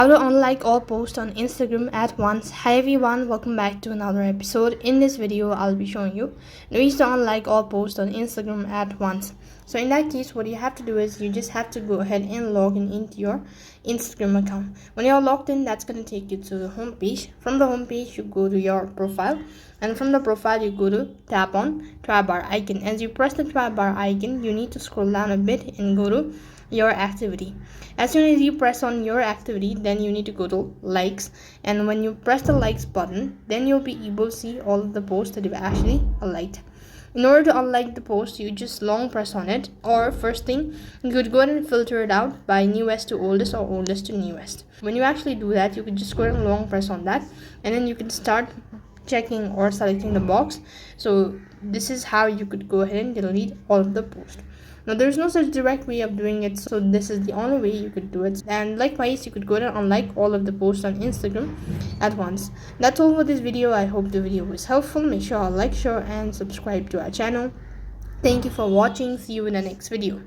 How to unlike all posts on Instagram at once. Hi everyone, welcome back to another episode. In this video, I'll be showing you ways to unlike all posts on Instagram at once. So in that case, what you have to do is you just have to go ahead and log in into your Instagram account. When you're logged in, that's going to take you to the home page. From the home page, you go to your profile, and from the profile, you go to tap on try bar icon. As you press the try bar icon, you need to scroll down a bit and go to your activity. As soon as you press on your activity, then you need to go to likes, and when you press the likes button, then you'll be able to see all of the posts that you've actually liked. In order to unlike the post, you just long press on it, or first thing, you could go ahead and filter it out by newest to oldest or oldest to newest. When you actually do that, you can just go ahead and long press on that, and then you can start checking or selecting the box. So this is how you could go ahead and delete all of the posts. Now there's no such direct way of doing it, so this is the only way you could do it. And likewise, you could go ahead and unlike all of the posts on Instagram at once. That's all for this video. I hope the video was helpful. Make sure to like, share and subscribe to our channel. Thank you for watching. See you in the next video.